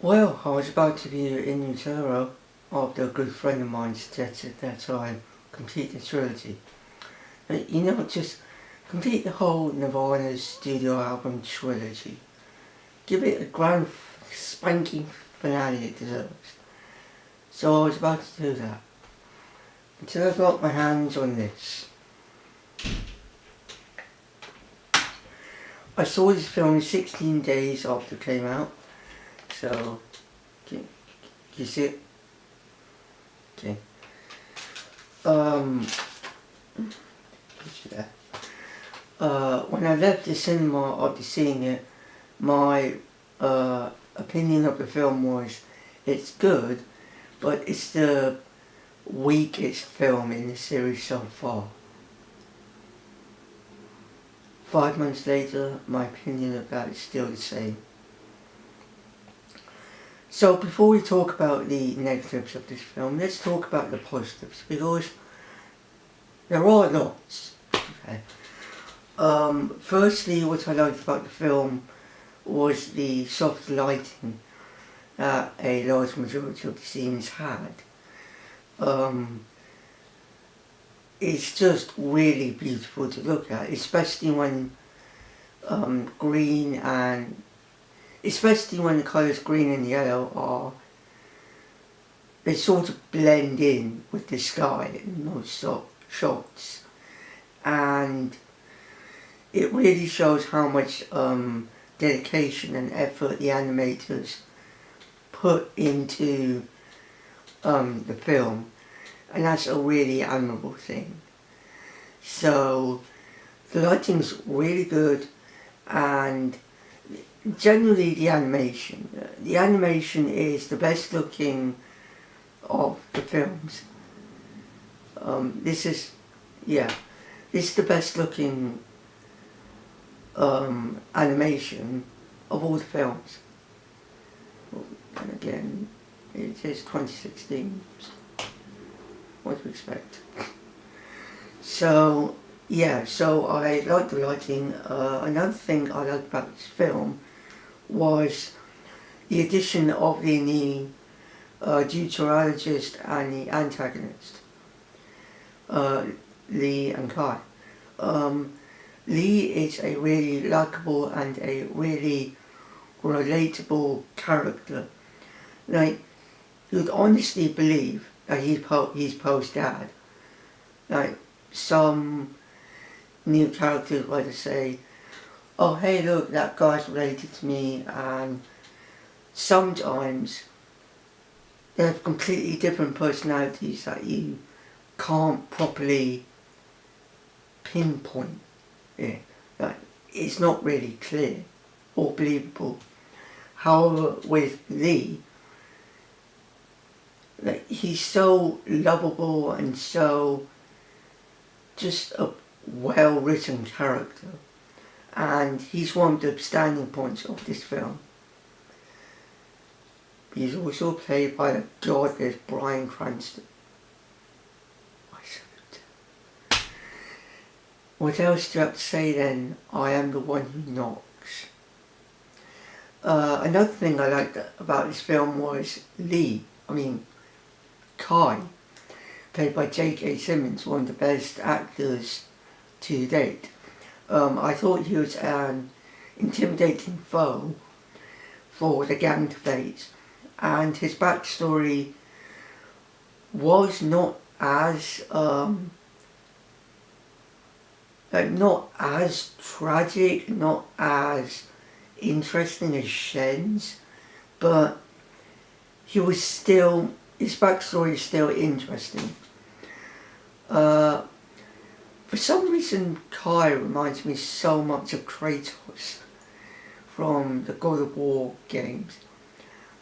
Well, I was about to be in Utero after a good friend of mine suggested that I complete the trilogy. Just complete the whole Nirvana studio album trilogy. Give it a grand spanking finale it deserves. So I was about to do that. Until I got my hands on this. I saw this film 16 days after it came out. So, can you see it? Okay. Yeah. When I left the cinema after seeing it, my opinion of the film was it's good, but it's the weakest film in the series so far. 5 months later, my opinion of that is still the same. So before we talk about the negatives of this film, let's talk about the positives, because there are lots. Okay. Firstly, what I liked about the film was the soft lighting that a large majority of the scenes had. It's just really beautiful to look at, especially when especially when the colours green and yellow they sort of blend in with the sky in most shots, and it really shows how much dedication and effort the animators put into the film, and that's a really admirable thing. So the lighting's really good, and generally the animation is the best looking of the films. This is the best looking animation of all the films. And again, it is 2016. What to expect? So I like the lighting. Another thing I liked about this film was the addition of the new deuterologist and the antagonist, Lee and Kai. Lee is a really likable and a really relatable character. Like, you'd honestly believe that he's Poe's dad. Like, some new characters like to say, oh hey look, that guy's related to me, and sometimes they have completely different personalities that you can't properly pinpoint. Yeah, like, it's not really clear or believable. However, with Lee, like, he's so lovable and so just a well-written character, and he's one of the standing points of this film. He's also played by the godless Bryan Cranston. I salute. What else do you have to say then? I am the one who knocks. Another thing I liked about this film was Kai, played by J.K. Simmons, one of the best actors to date. I thought he was an intimidating foe for the gang to face, and his backstory was not as tragic, not as interesting as Shen's, but his backstory is still interesting. For some reason, Kai reminds me so much of Kratos from the God of War games.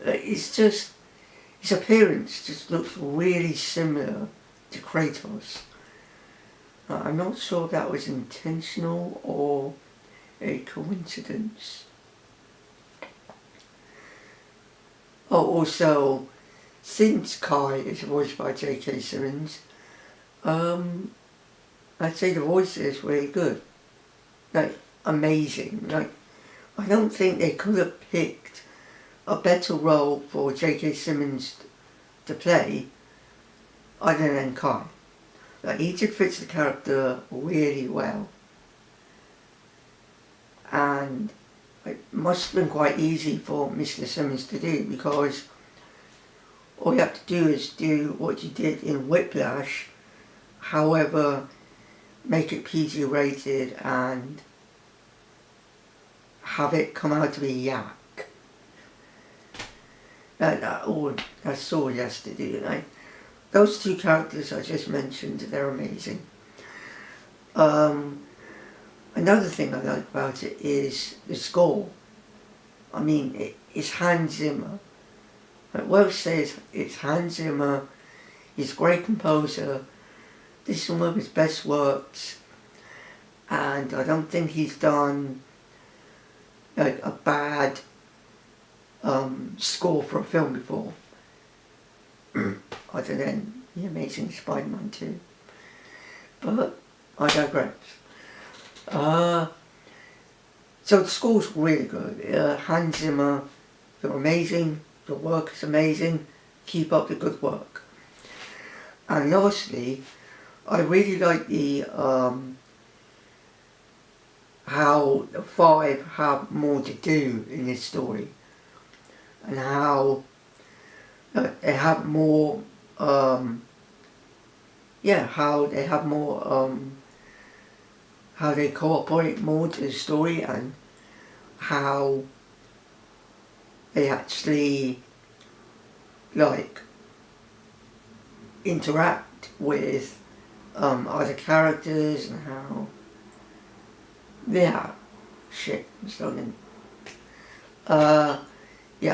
His appearance just looks really similar to Kratos. I'm not sure if that was intentional or a coincidence. Oh, also, since Kai is voiced by J.K. Simmons, I'd say the voice is really good. Like, amazing. Like, I don't think they could have picked a better role for J.K. Simmons to play other than Kai. Like, he just fits the character really well. And it must have been quite easy for Mr. Simmons to do, because all you have to do is do what you did in Whiplash, however, make it PG rated and have it come out to be yak. That's all he has to do, you know. Those two characters I just mentioned, they're amazing. Another thing I like about it is the score. I mean, it's Hans Zimmer. Like Welsh says, it's Hans Zimmer. He's a great composer. This is one of his best works, and I don't think he's done like a bad score for a film before, other than The Amazing Spider-Man 2. But I digress. So the score's really good. Hans Zimmer, you're amazing. Your work is amazing. Keep up the good work. And lastly, I really like the how the five have more to do in this story, and how they have more how they cooperate more to the story, and how they actually like interact with other characters, and how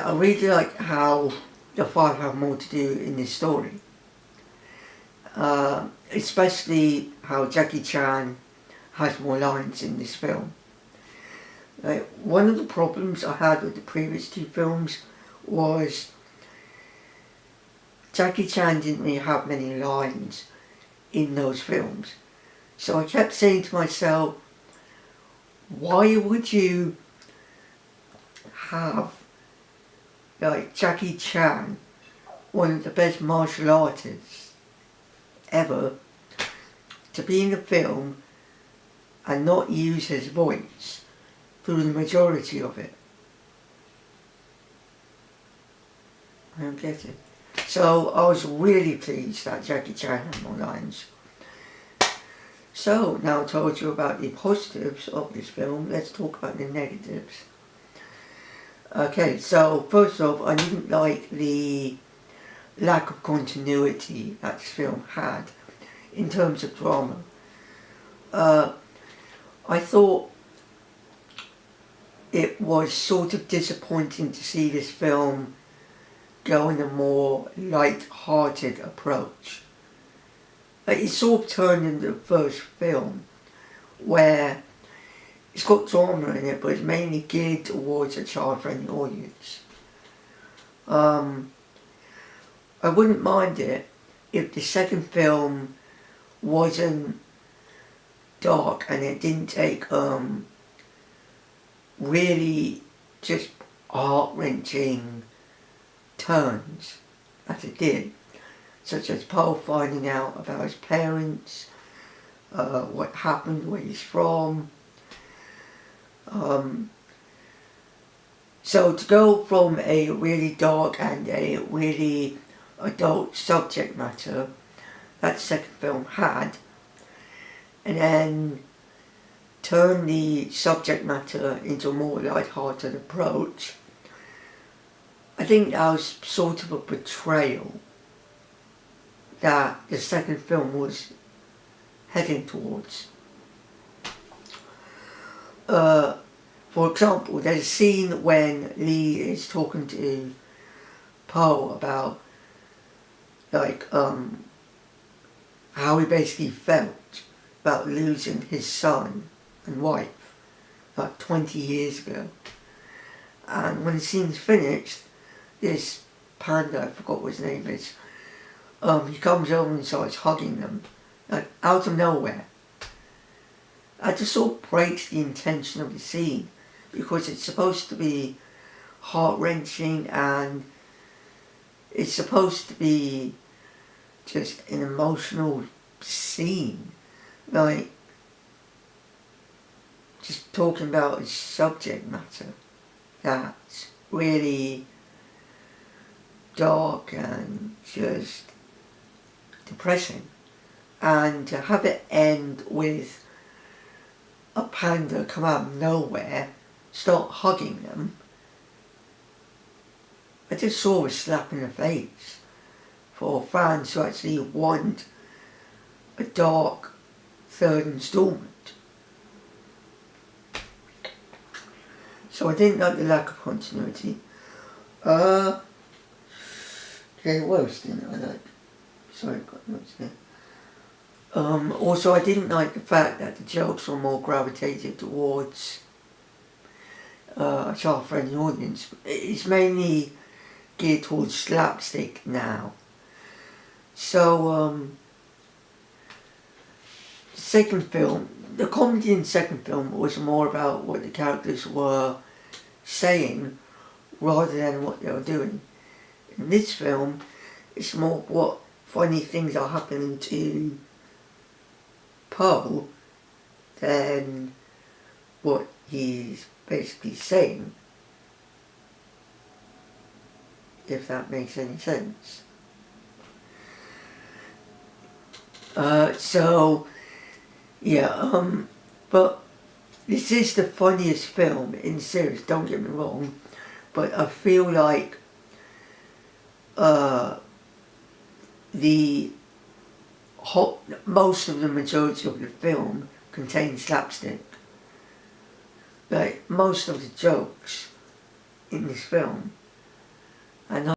I really like how the five have more to do in this story, especially how Jackie Chan has more lines in this film. One of the problems I had with the previous two films was Jackie Chan didn't really have many lines in those films. So I kept saying to myself, why would you have like Jackie Chan, one of the best martial artists ever, to be in the film and not use his voice through the majority of it? I don't get it. So I was really pleased that Jackie Chan had more lines. So now I told you about the positives of this film, let's talk about the negatives. Okay, so first off, I didn't like the lack of continuity that this film had in terms of drama. I thought it was sort of disappointing to see this film go in a more light-hearted approach. It sort of turned into the first film, where it's got drama in it, but it's mainly geared towards a child-friendly audience. I wouldn't mind it if the second film wasn't dark and it didn't take really just heart-wrenching turns as it did, such as Paul finding out about his parents, what happened, where he's from. So to go from a really dark and a really adult subject matter that the second film had, and then turn the subject matter into a more light-hearted approach, I think that was sort of a betrayal that the second film was heading towards. For example, there's a scene when Lee is talking to Poe about how he basically felt about losing his son and wife 20 years ago. And when the scene's finished, this panda, I forgot what his name is, he comes over and starts hugging them, out of nowhere. That just sort of breaks the intention of the scene, because it's supposed to be heart-wrenching, and it's supposed to be just an emotional scene, like just talking about a subject matter that's really dark and just depressing, and to have it end with a panda come out of nowhere, start hugging them, I just saw a slap in the face for fans who actually want a dark third installment. So I didn't like the lack of continuity. Okay, what else didn't I like? Sorry, I've got notes there. Also, I didn't like the fact that the jokes were more gravitated towards a child-friendly audience. It's mainly geared towards slapstick now. So, the second film, the comedy in the second film was more about what the characters were saying rather than what they were doing. In this film, it's more what funny things are happening to Pearl than what he's basically saying, if that makes any sense. But this is the funniest film in the series, don't get me wrong, but I feel like most of the majority of the film contains slapstick. Like, most of the jokes in this film, and